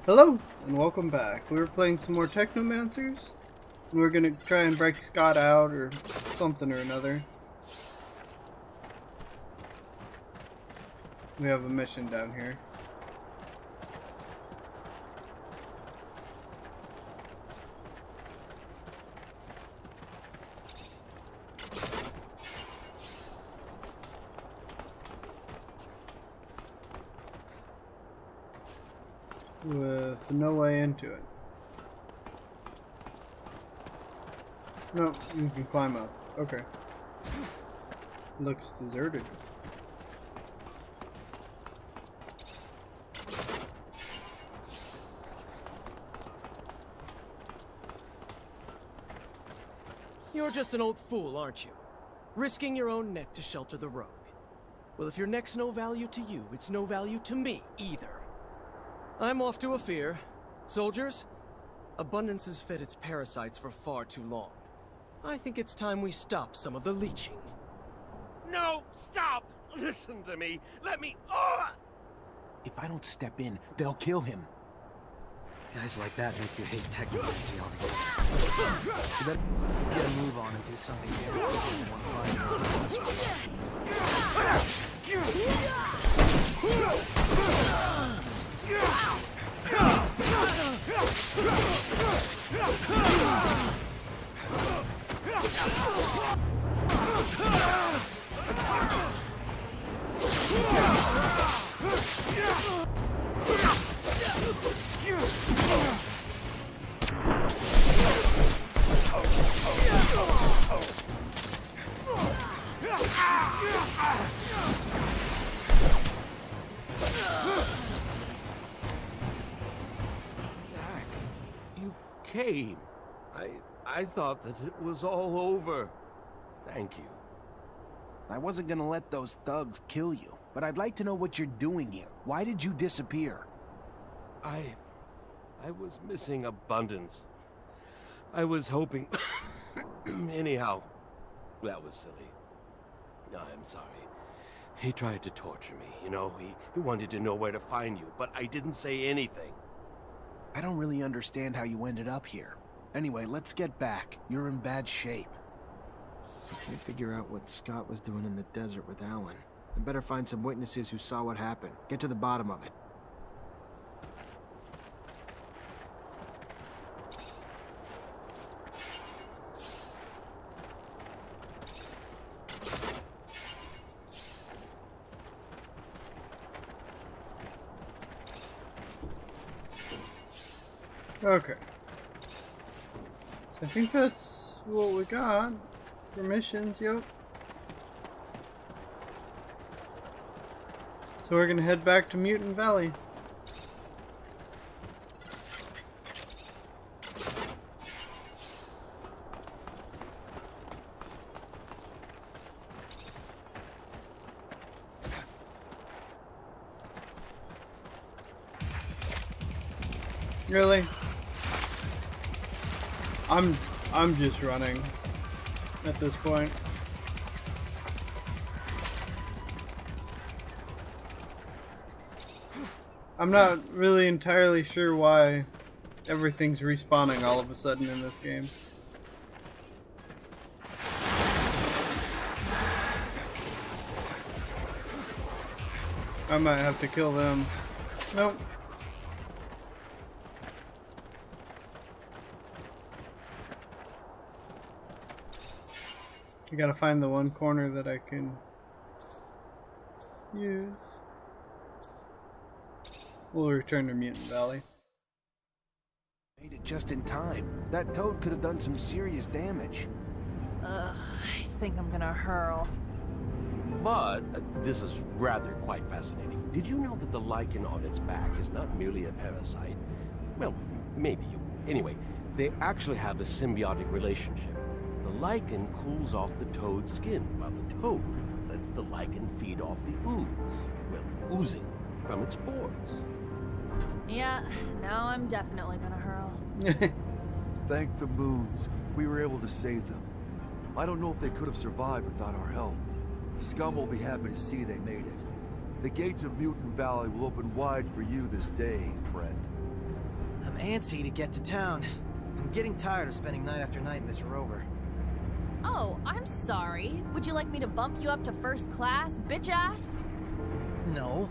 Hello, and welcome back. We were playing some more Technomancers. We were gonna try and break Scott out, or something or another. We have a mission down here. With no way into it. No, you can climb up. Okay. Looks deserted. You're just an old fool, aren't you? Risking your own neck to shelter the rogue. Well, if your neck's no value to you, it's no value to me either. I'm off to Afir. Soldiers, Abundance has fed its parasites for far too long. I think it's time we stop some of the leeching. No! Stop! Listen to me! Let me... If I don't step in, they'll kill him. Guys like that make you hate Technomancer on the You better get a move on and do something Zach, you came. I thought that it was all over. Thank you. I wasn't gonna let those thugs kill you, but I'd like to know what you're doing here. Why did you disappear? I was missing Abundance. I was hoping... Anyhow, that was silly. I'm sorry. He tried to torture me, you know? He wanted to know where to find you, but I didn't say anything. I don't really understand how you ended up here. Anyway, let's get back. You're in bad shape. I can't figure out what Scott was doing in the desert with Alan. I better find some witnesses who saw what happened. Get to the bottom of it. Okay. So I think that's what we got for missions, yep. So we're gonna head back to Mutant Valley. Really? I'm just running at this point. I'm not really entirely sure why everything's respawning all of a sudden in this game. I might have to kill them. Nope. I gotta find the one corner that I can use. We'll return to Mutant Valley. Made it just in time. That toad could have done some serious damage. I think I'm gonna hurl. But this is rather quite fascinating. Did you know that the lichen on its back is not merely a parasite? Well, maybe you... Anyway, they actually have a symbiotic relationship. The lichen cools off the toad's skin, while the toad lets the lichen feed off the ooze. Well, oozing from its pores. Yeah, now I'm definitely gonna hurl. Thank the moons, we were able to save them. I don't know if they could have survived without our help. Scum will be happy to see they made it. The gates of Mutant Valley will open wide for you this day, friend. antsy to get to town. I'm getting tired of spending night after night in this rover. Oh, I'm sorry. Would you like me to bump you up to first class, bitch ass? No.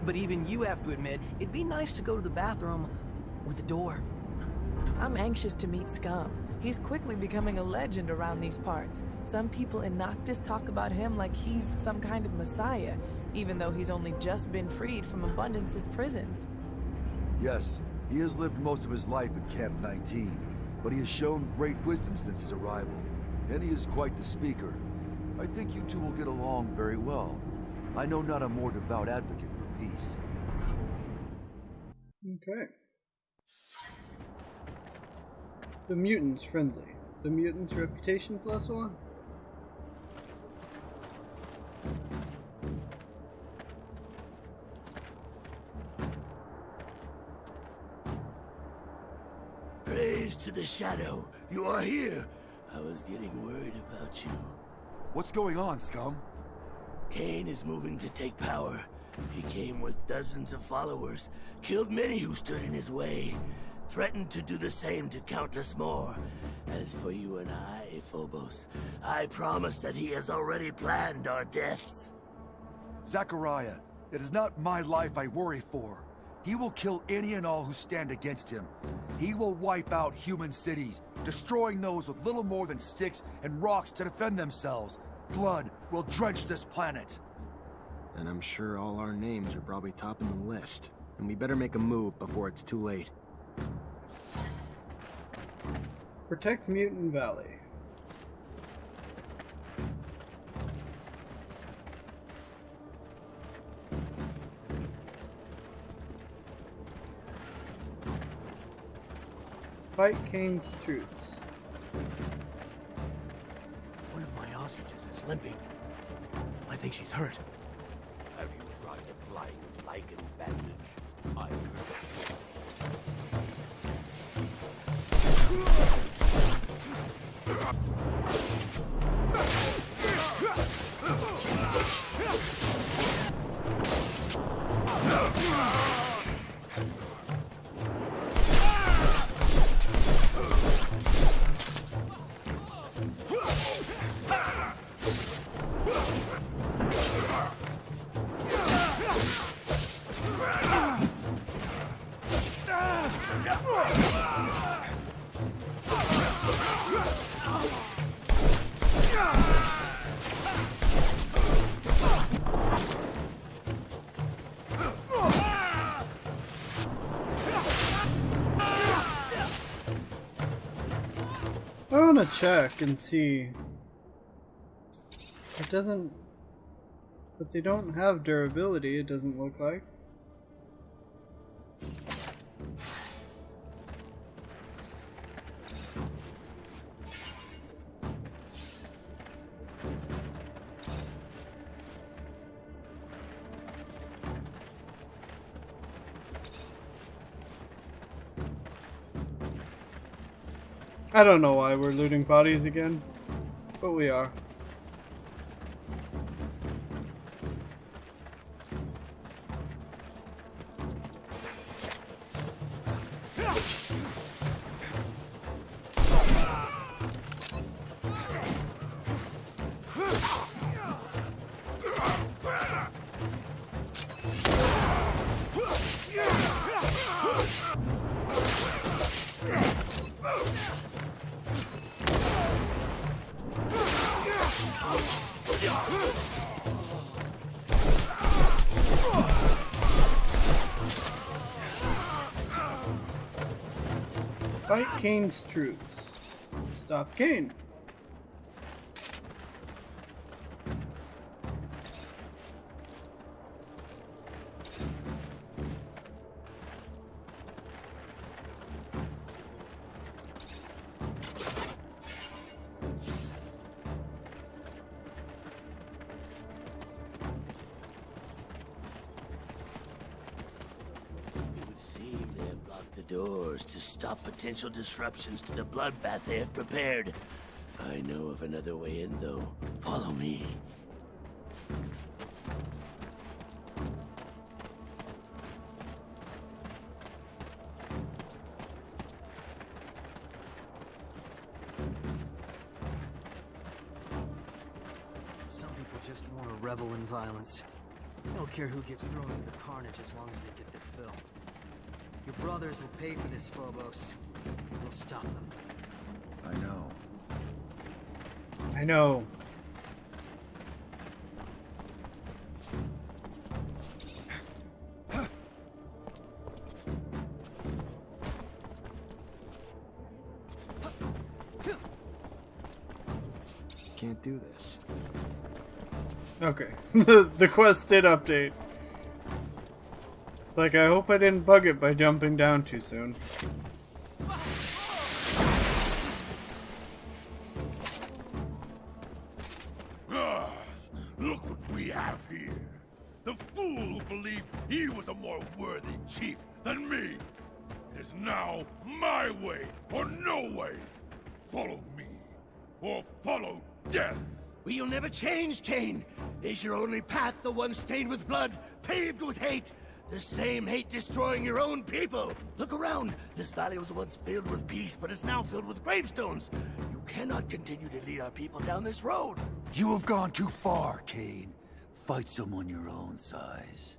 But even you have to admit, it'd be nice to go to the bathroom with a door. I'm anxious to meet Scum. He's quickly becoming a legend around these parts. Some people in Noctis talk about him like he's some kind of messiah, even though he's only just been freed from Abundance's prisons. Yes, he has lived most of his life at Camp 19, but he has shown great wisdom since his arrival, and he is quite the speaker. I think you two will get along very well. I know not a more devout advocate for peace. Okay. The mutant's friendly. The mutant's reputation +1. Praise to the Shadow. You are here. I was getting worried about you. What's going on, Scum? Cain is moving to take power. He came with dozens of followers, killed many who stood in his way, threatened to do the same to countless more. As for you and I, Phobos, I promise that he has already planned our deaths. Zachariah, it is not my life I worry for. He will kill any and all who stand against him. He will wipe out human cities, destroying those with little more than sticks and rocks to defend themselves. Blood will drench this planet. And I'm sure all our names are probably topping the list. And we better make a move before it's too late. Protect Mutant Valley. Fight Cain's troops. One of my ostriches is limping. I think she's hurt. Have you tried applying lichen bandage? I I want to check and see. It doesn't. But they don't have durability, it doesn't look like. I don't know why we're looting bodies again, but we are. Fight Cain's troops. Stop Cain. Doors to stop potential disruptions to the bloodbath they have prepared. I know of another way in, though. Follow me. revel in violence. I don't care who gets thrown into the carnage as long as they get their fill. Your brothers will pay for this, Phobos. We'll stop them. I know. I know. Can't do this. Okay. The quest did update. It's like, I hope I didn't bug it by jumping down too soon. Look what we have here. The fool who believed he was a more worthy chief than me. It is now my way or no way. Follow me, or follow death. Will you never change, Cain? Is your only path the one stained with blood, paved with hate? The same hate destroying your own people. Look around. This valley was once filled with peace, but is now filled with gravestones. You cannot continue to lead our people down this road. You have gone too far, Cain. Fight someone your own size.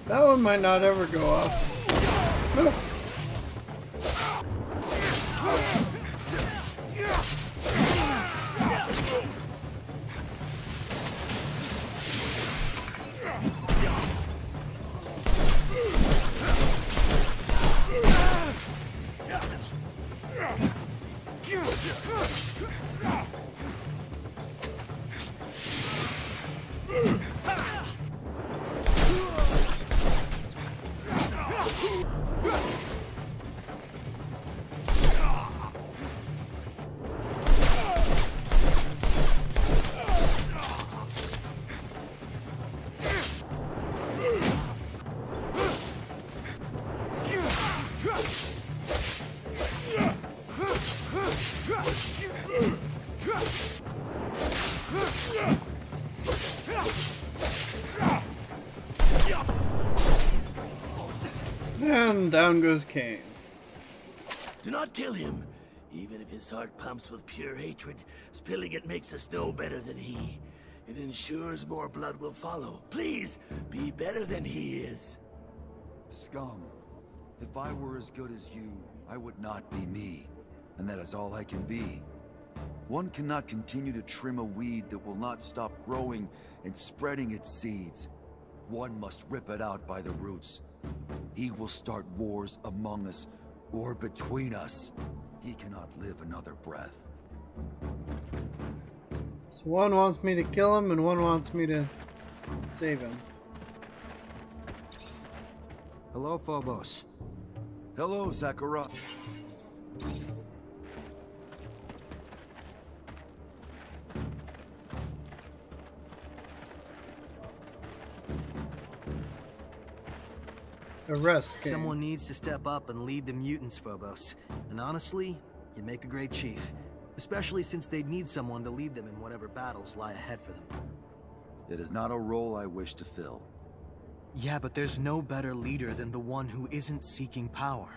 That one might not ever go off. No. And down goes Cain. Do not kill him. Even if his heart pumps with pure hatred, spilling it makes us no better than he. It ensures more blood will follow. Please, be better than he is. Scum. If I were as good as you, I would not be me. And that is all I can be. One cannot continue to trim a weed that will not stop growing and spreading its seeds. One must rip it out by the roots. He will start wars among us, or between us. He cannot live another breath. So one wants me to kill him, and one wants me to save him. Hello, Phobos. Hello, Sakura. Arrest Cain. Someone needs to step up and lead the mutants, Phobos. And honestly, you'd make a great chief. Especially since they'd need someone to lead them in whatever battles lie ahead for them. It is not a role I wish to fill. Yeah, but there's no better leader than the one who isn't seeking power.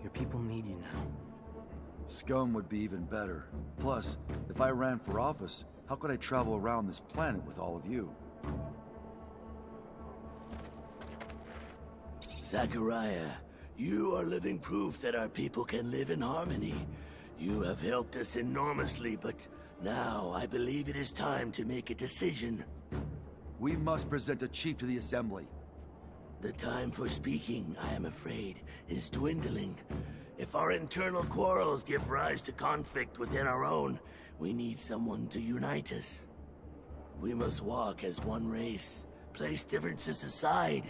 Your people need you now. Scum would be even better. Plus, if I ran for office, how could I travel around this planet with all of you? Zachariah, you are living proof that our people can live in harmony. You have helped us enormously, but now I believe it is time to make a decision. We must present a chief to the Assembly. The time for speaking, I am afraid, is dwindling. If our internal quarrels give rise to conflict within our own, we need someone to unite us. We must walk as one race, place differences aside.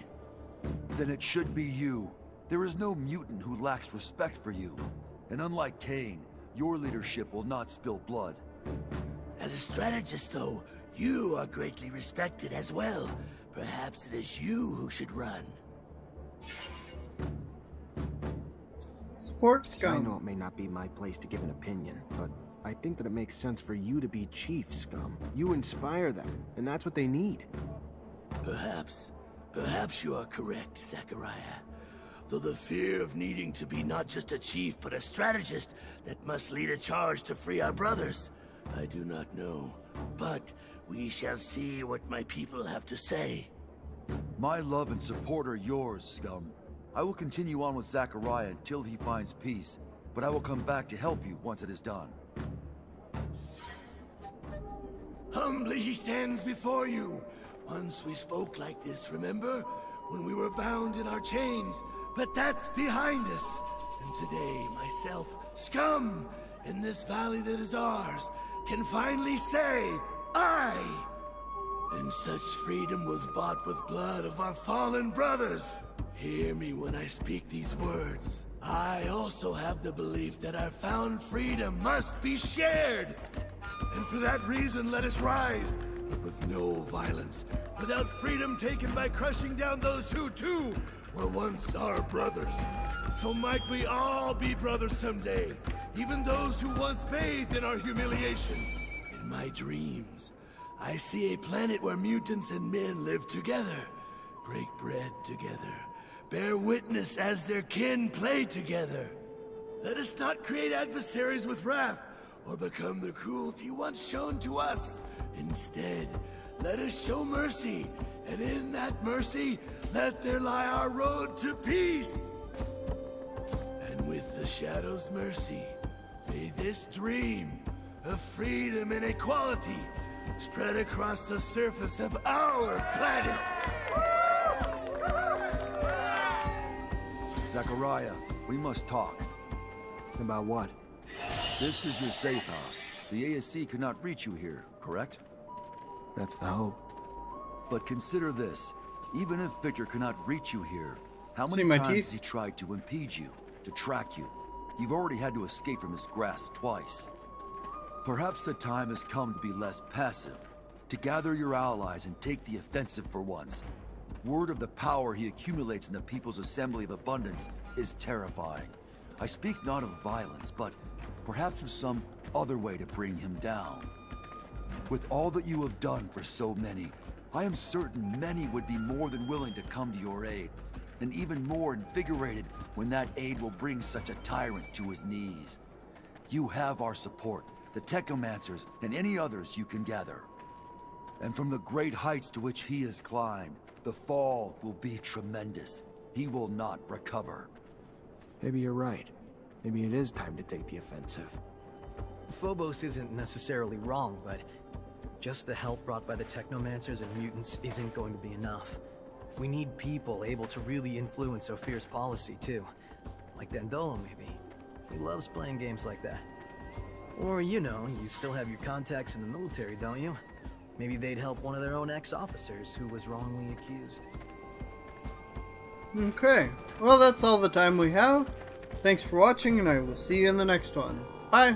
Then it should be you. There is no mutant who lacks respect for you. And unlike Cain, your leadership will not spill blood. As a strategist, though, you are greatly respected as well. Perhaps it is you who should run. Support I know Scum. it may not be my place to give an opinion, but I think that it makes sense for you to be chief, Scum. You inspire them, and that's what they need. Perhaps you are correct, Zachariah. Though the fear of needing to be not just a chief, but a strategist that must lead a charge to free our brothers, I do not know. But we shall see what my people have to say. My love and support are yours, Scum. I will continue on with Zachariah until he finds peace, but I will come back to help you once it is done. Humbly he stands before you. Once we spoke like this, remember? When we were bound in our chains. But that's behind us. And today, myself, Scum, in this valley that is ours, can finally say, I! And such freedom was bought with blood of our fallen brothers. Hear me when I speak these words. I also have the belief that our found freedom must be shared. And for that reason, let us rise, but with no violence, without freedom taken by crushing down those who, too, were once our brothers. So might we all be brothers someday, even those who once bathed in our humiliation. In my dreams, I see a planet where mutants and men live together, break bread together, bear witness as their kin play together. Let us not create adversaries with wrath, or become the cruelty once shown to us. Instead, let us show mercy, and in that mercy, let there lie our road to peace. And with the Shadow's mercy, may this dream of freedom and equality spread across the surface of our planet. Zachariah, we must talk. About what? This is your safe house. The ASC cannot reach you here, correct? That's the hope. But consider this. Even if Victor cannot reach you here, how See many my times teeth? has he tried to impede you, to track you? You've already had to escape from his grasp twice. Perhaps the time has come to be less passive, to gather your allies and take the offensive for once. Word of the power he accumulates in the People's Assembly of Abundance is terrifying. I speak not of violence, but perhaps of some other way to bring him down. With all that you have done for so many, I am certain many would be more than willing to come to your aid, and even more invigorated when that aid will bring such a tyrant to his knees. You have our support, the Technomancers, and any others you can gather. And from the great heights to which he has climbed, the fall will be tremendous. He will not recover. Maybe you're right. Maybe it is time to take the offensive. Phobos isn't necessarily wrong, but just the help brought by the Technomancers and mutants isn't going to be enough. We need people able to really influence Ophir's policy, too. Like Dandolo, maybe. He loves playing games like that. Or, you know, you still have your contacts in the military, don't you? Maybe they'd help one of their own ex-officers who was wrongly accused. Okay, well that's all the time we have. Thanks for watching, and I will see you in the next one. Bye!